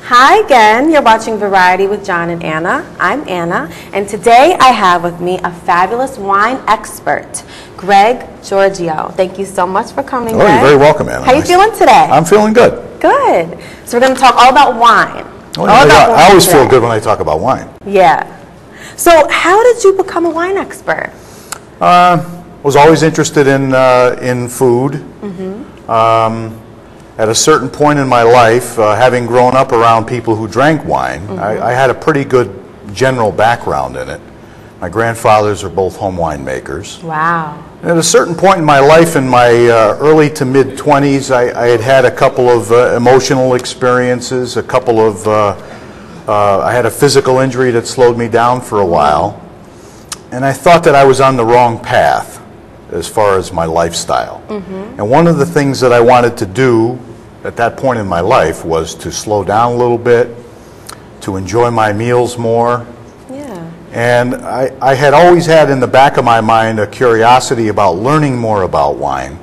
Hi again, you're watching Variety with John and Anna. I'm Anna, and today I have with me a fabulous wine expert, Giorgio. Thank you so much for coming, Oh, Greg. you're very welcome, Anna. How are you feeling today? I'm feeling good. Good. So we're going to talk all about wine. I always feel good when I talk about wine. Yeah. So how did you become a wine expert? Was always interested in food. At a certain point in my life, having grown up around people who drank wine, I had a pretty good general background in it. My grandfathers are both home winemakers. Wow. At a certain point in my life, in my early to mid-20s, I had had a couple of emotional experiences, I had a physical injury that slowed me down for a while, and I thought that I was on the wrong path as far as my lifestyle. And one of the things that I wanted to do at that point in my life was to slow down a little bit, to enjoy my meals more. Yeah. And I had always had in the back of my mind a curiosity about learning more about wine.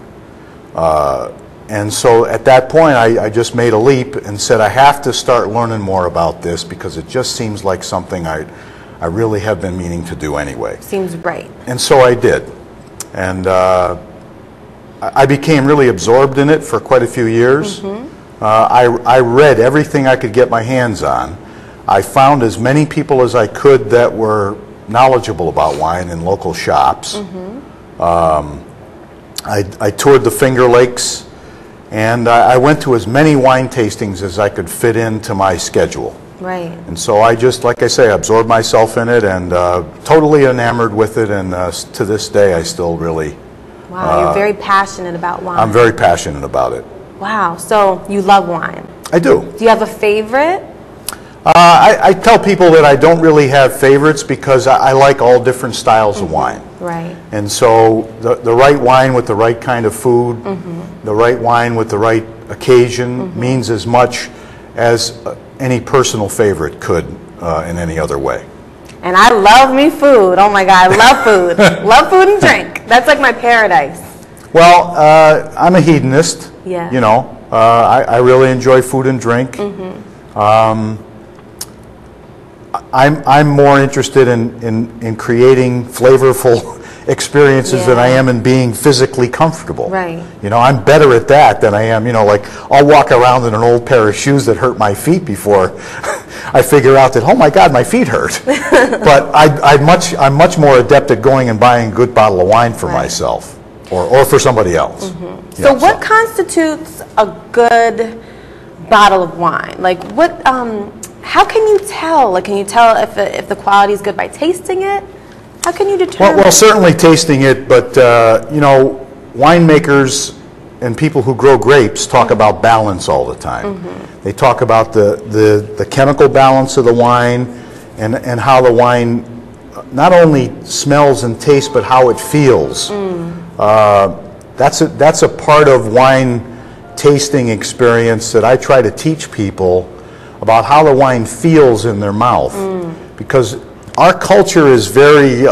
And so at that point I just made a leap and said I have to start learning more about this because it just seems like something I really have been meaning to do anyway. Seems right. And so I did. And I became really absorbed in it for quite a few years. I read everything I could get my hands on. I found as many people as I could that were knowledgeable about wine in local shops. I toured the Finger Lakes, and I went to as many wine tastings as I could fit into my schedule. Right. And so I just, like I say, absorbed myself in it and totally enamored with it, and to this day I still really... Wow, you're very passionate about wine. I'm very passionate about it. Wow, so you love wine. I do. Do you have a favorite? I tell people that I don't really have favorites because I like all different styles of wine. Right. And so the right wine with the right kind of food, the right wine with the right occasion means as much as any personal favorite could in any other way. And I love me food. Oh my God, I love food. Love food and drink. That's like my paradise. Well, I'm a hedonist. Yeah. You know, I really enjoy food and drink. I'm more interested in creating flavorful experiences than I am in being physically comfortable. Right. You know, I'm better at that than I am, you know, like I'll walk around in an old pair of shoes that hurt my feet before I figure out that, oh my God, my feet hurt. But I'm much more adept at going and buying a good bottle of wine for myself or for somebody else. So what constitutes a good bottle of wine? Like what, how can you tell? Like, can you tell if the quality is good by tasting it? How can you determine? Well, certainly tasting it, but you know, winemakers and people who grow grapes talk about balance all the time. They talk about the chemical balance of the wine and how the wine not only smells and tastes, but how it feels. That's a part of wine tasting experience that I try to teach people about how the wine feels in their mouth, because our culture is very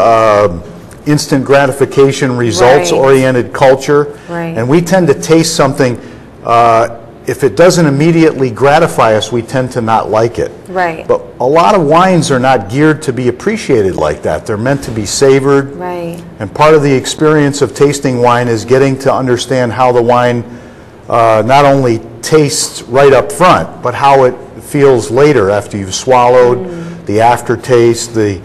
instant gratification, results-oriented culture, and we tend to taste something, if it doesn't immediately gratify us, we tend to not like it. Right. But a lot of wines are not geared to be appreciated like that. They're meant to be savored. Right. And part of the experience of tasting wine is getting to understand how the wine not only tastes right up front, but how it feels later after you've swallowed, the aftertaste, the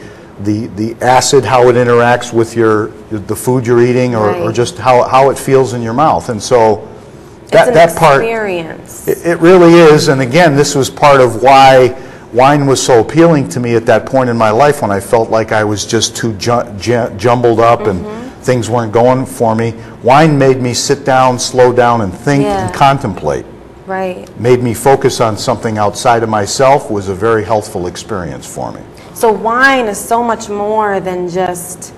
acid, how it interacts with the food you're eating, or just how it feels in your mouth. And so that part, it really is. And again, this was part of why wine was so appealing to me at that point in my life, when I felt like I was just too jumbled up and things weren't going for me. Wine made me sit down, slow down, and think and contemplate. Right. Made me focus on something outside of myself. Was a very healthful experience for me. So wine is so much more than just,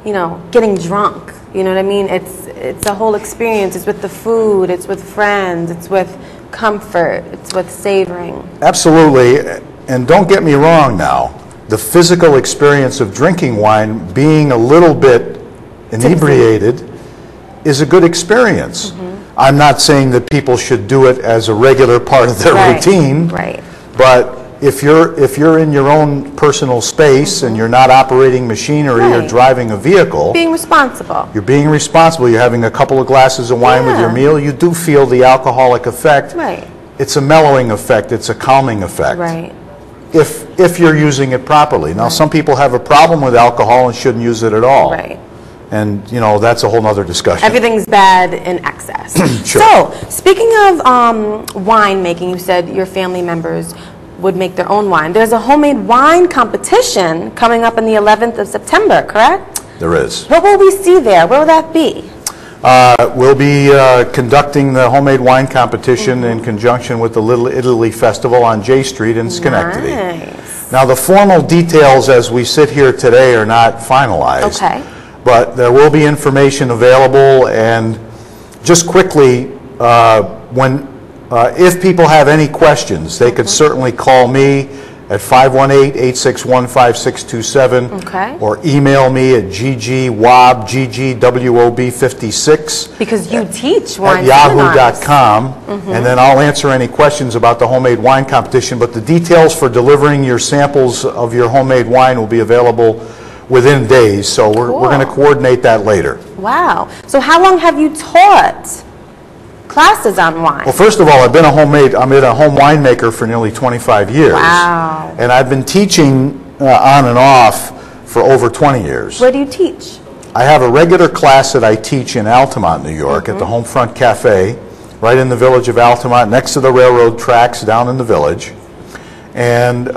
you know, getting drunk. You know what I mean? It's a whole experience. It's with the food, it's with friends, it's with comfort, it's with savoring. Absolutely. And don't get me wrong now. The physical experience of drinking wine, being a little bit inebriated, is a good experience. I'm not saying that people should do it as a regular part of their routine. Right. But if you're in your own personal space and you're not operating machinery or Right. driving a vehicle, Being responsible. you're being responsible. You're having a couple of glasses of wine with your Yeah. meal. You do feel the alcoholic effect. Right. It's a mellowing effect. It's a calming effect. Right. If you're using it properly. Now, some people have a problem with alcohol and shouldn't use it at all. Right. And, you know, that's a whole nother discussion. Everything's bad in excess. Sure. So, speaking of wine making, you said your family members would make their own wine. There's a homemade wine competition coming up on the 11th of September, correct? There is. What will we see there? Where will that be? We'll be conducting the homemade wine competition in conjunction with the Little Italy Festival on J Street in Schenectady. Nice. Now, the formal details as we sit here today are not finalized. Okay. But there will be information available, and just quickly, if people have any questions, they could certainly call me at 518-861-5627 Okay. or email me at ggwob56 Because you teach at wine seminars. yahoo.com, and then I'll answer any questions about the homemade wine competition. But the details for delivering your samples of your homemade wine will be available within days, so we're going to coordinate that later. Wow. So how long have you taught classes on wine? Well, first of all, I'm a home winemaker for nearly 25 years. Wow. And I've been teaching on and off for over 20 years. Where do you teach? I have a regular class that I teach in Altamont, New York, at the Homefront Cafe, right in the village of Altamont, next to the railroad tracks down in the village. And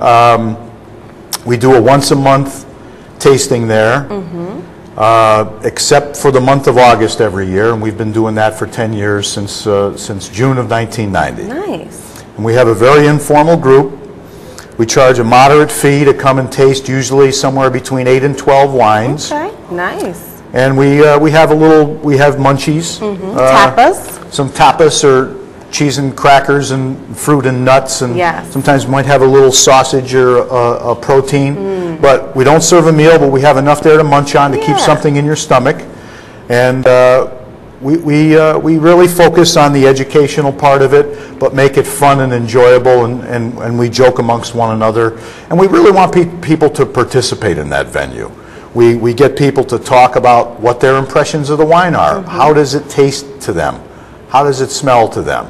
we do a once-a-month tasting there, except for the month of August every year, and we've bine doing that for 10 years since June of 1990. Nice. And we have a very informal group. We charge a moderate fee to come and taste, usually somewhere between 8 and 12 wines. Okay. Nice. And we have munchies, Tapas. some tapas or cheese and crackers and fruit and nuts, and Yes. sometimes we might have a little sausage or a protein. But we don't serve a meal, but we have enough there to munch on to keep Yeah. something in your stomach. And we really focus on the educational part of it, but make it fun and enjoyable, and we joke amongst one another. And we really want people to participate in that venue. We get people to talk about what their impressions of the wine are. How does it taste to them? How does it smell to them?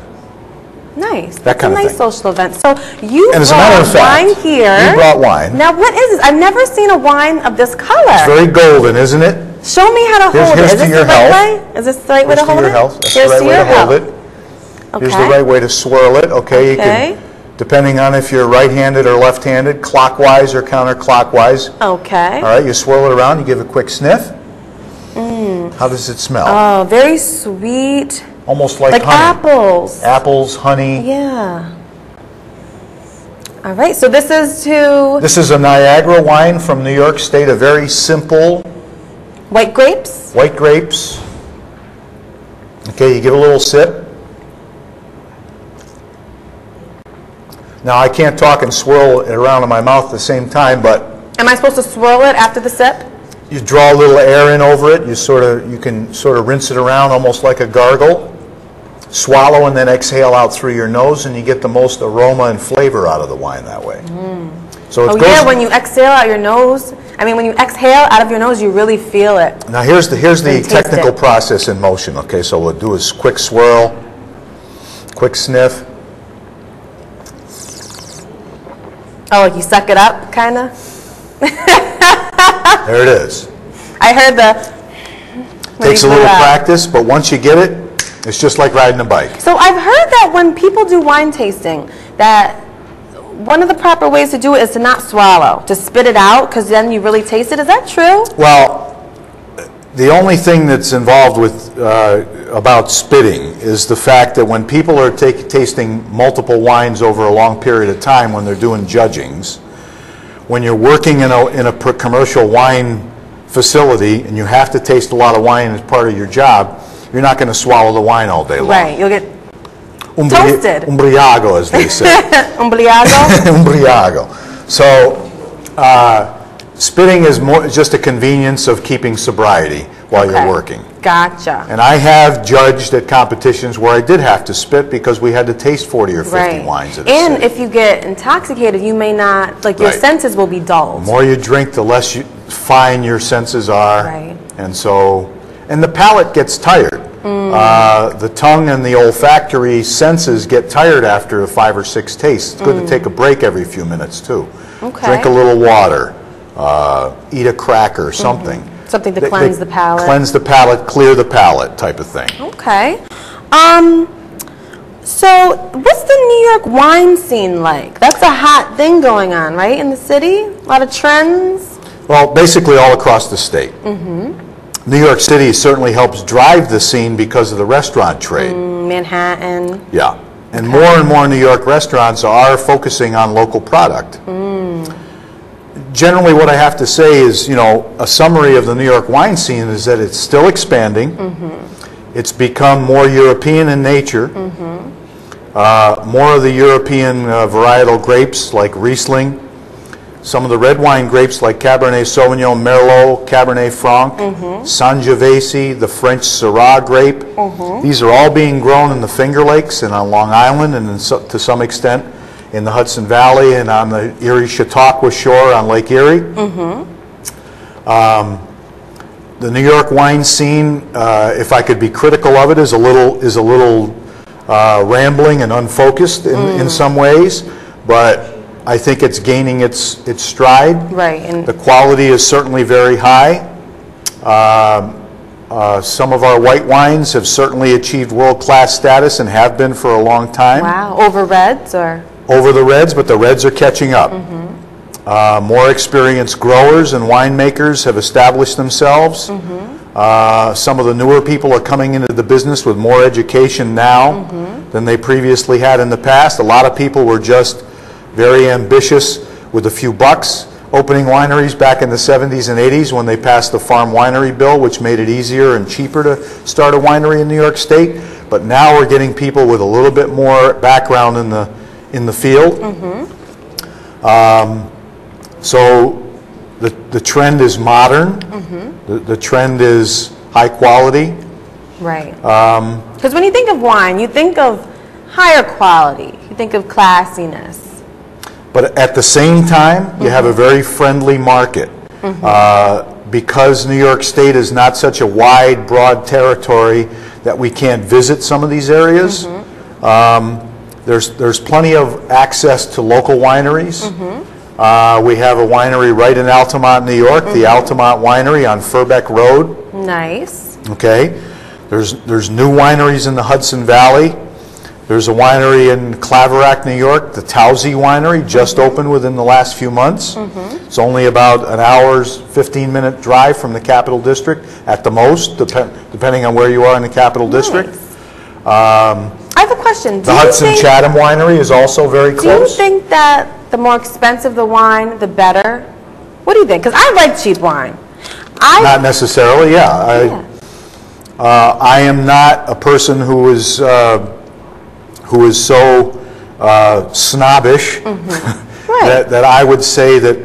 Nice. That kind of It's a nice thing. social event. So you And as a matter brought of fact, wine here. you brought wine. Now what is this? I've never seen a wine of this color. It's very golden, isn't it? Show me how to hold Here's it. to Is this your the right health. way? Is this the right way to Here's to hold your it? health. That's Here's the right way your to hold health. it. Here's the Okay. right way to swirl it. Okay, you Okay. can, depending on if you're right-handed or left-handed, clockwise or counterclockwise. Okay. All right, you swirl it around, you give a quick sniff. How does it smell? Oh, very sweet. Almost like Like honey. apples. Apples, honey. Yeah. All right, so this is to This is a Niagara wine from New York State, a very simple white grapes. white grapes. Okay, you give a little sip. Now, I can't talk and swirl it around in my mouth at the same time, but Am I supposed to swirl it after the sip? you draw a little air in over it. You can sort of rinse it around almost like a gargle. Swallow and then exhale out through your nose, and you get the most aroma and flavor out of the wine that way. So it Oh goes. yeah, when you exhale out your nose, when you exhale out of your nose, you really feel it. Now here's the And taste technical it. process in motion. Okay, so what we'll do is quick swirl, quick sniff. Oh, like you suck it up, kind of? There it is. I heard the... when Takes a you blew little out. practice, but once you get it, it's just like riding a bike. So I've heard that when people do wine tasting, that one of the proper ways to do it is to not swallow, to spit it out, because then you really taste it. Is that true? Well, the only thing that's involved with about spitting is the fact that when people are tasting multiple wines over a long period of time, when they're doing judgings, when you're working in a commercial wine facility and you have to taste a lot of wine as part of your job, you're not going to swallow the wine all day long. Right, you'll get toasted. Umbriago, as they say. Umbriago? Umbriago. So, spitting is just a convenience of keeping sobriety while Okay. you're working. Gotcha. And I have judged at competitions where I did have to spit because we had to taste 40 or 50 wines at a And sitting. if you get intoxicated, you may not, like your senses will be dulled. The more you drink, the less fine your senses are. Right. And so, and the palate gets tired. The tongue and the olfactory senses get tired after 5 or 6 tastes. It's good to take a break every few minutes too. Okay. Drink a little water, eat a cracker, something. Something to cleanse the palate. Cleanse the palate, clear the palate type of thing. Okay. So what's the New York wine scene like? That's a hot thing going on, right, in the city? A lot of trends? Well, basically all across the state. New York City certainly helps drive the scene because of the restaurant trade. Manhattan. Yeah. And more New York restaurants are focusing on local product. Generally what I have to say is, you know, a summary of the New York wine scene is that it's still expanding. It's become more European in nature. More of the European varietal grapes like Riesling. Some of the red wine grapes like Cabernet Sauvignon, Merlot, Cabernet Franc, Sangiovese, the French Syrah grape. These are all being grown in the Finger Lakes and on Long Island and to some extent in the Hudson Valley and on the Erie-Chautauqua shore on Lake Erie. The New York wine scene, if I could be critical of it, is a little rambling and unfocused in some ways, but I think it's gaining its stride. Right. And the quality is certainly very high. Some of our white wines have certainly achieved world-class status and have been for a long time. wow. Over reds or? Over the reds, but the reds are catching up. More experienced growers and winemakers have established themselves. Some of the newer people are coming into the business with more education now than they previously had in the past. A lot of people were just very ambitious with a few bucks, opening wineries back in the 70s and 80s when they passed the Farm Winery Bill, which made it easier and cheaper to start a winery in New York State. But now we're getting people with a little bit more background in the field. So the trend is modern. The trend is high quality. Right. Because when you think of wine, you think of higher quality. You think of classiness. But at the same time, you have a very friendly market. Because New York State is not such a wide, broad territory that we can't visit some of these areas. There's plenty of access to local wineries. We have a winery right in Altamont, New York, the Altamont Winery on Furbeck Road. Nice. Okay. There's new wineries in the Hudson Valley. There's a winery in Claverack, New York, the Towsey Winery, just opened within the last few months. It's only about an hour's 15-minute drive from the Capital District at the most, depending on where you are in the Capital District. I have a question. The Hudson Chatham Winery is also very close. Do you think that the more expensive the wine, the better? What do you think? Because I like cheap wine. Not necessarily, yeah. I am not a person who is so snobbish that I would say that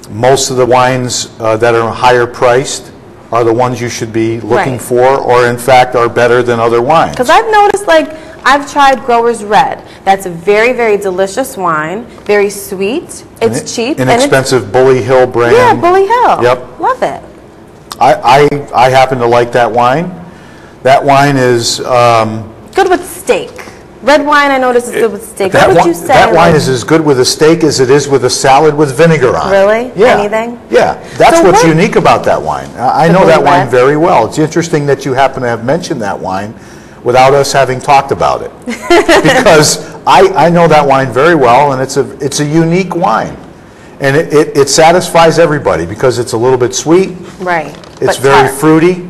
most of the wines that are higher priced are the ones you should be looking for, or in fact are better than other wines. Because I've noticed, like, I've tried Grower's Red. That's a very, very delicious wine, very sweet. It's cheap. Inexpensive Bully Hill brand. Yeah, Bully Hill. Yep. Love it. I happen to like that wine. That wine is good with steak. Red wine, I noticed, is good with steak. What would you say? That wine is as good with a steak as it is with a salad with vinegar on it. Really? Yeah. Anything? Yeah. That's what's unique about that wine. I know that wine very well. It's interesting that you happen to have mentioned that wine without us having talked about it. Because I know that wine very well, and it's a unique wine. And it satisfies everybody because it's a little bit sweet. Right. It's very fruity.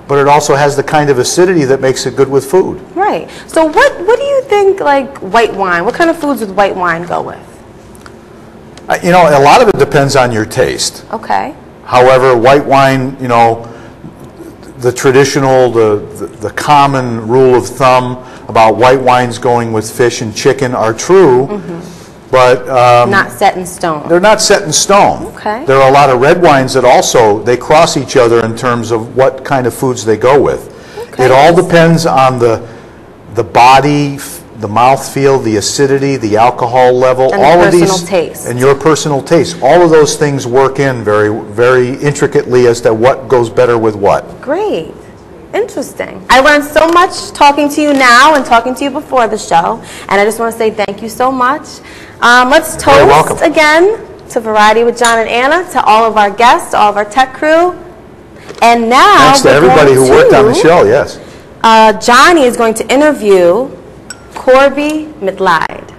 But it also has the kind of acidity that makes it good with food. Right. So what do you think, like, white wine? What kind of foods would white wine go with? You know, a lot of it depends on your taste. Okay. However, white wine, you know, the traditional, the common rule of thumb about white wines going with fish and chicken are true. but Not set in stone. they're not set in stone. Okay. There are a lot of red wines that also, they cross each other in terms of what kind of foods they go with. Okay. It all depends on the body, the mouthfeel, the acidity, the alcohol level, And all the of these, personal taste. and your personal taste. All of those things work in very, very intricately as to what goes better with what. Great. Interesting. I learned so much talking to you now and talking to you before the show, and I just want to say thank you so much. Let's You're welcome. toast again to Variety with John and Anna, to all of our guests, all of our tech crew, and now Thanks to we're everybody going who worked on the to- show, yes. Johnny is going to interview Corby Mitleid.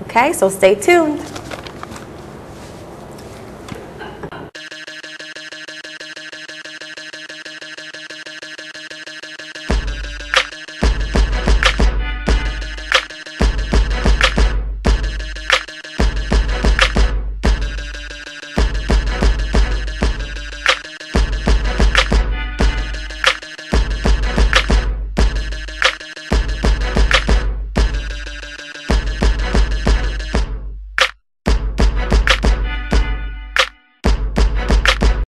Okay, so stay tuned.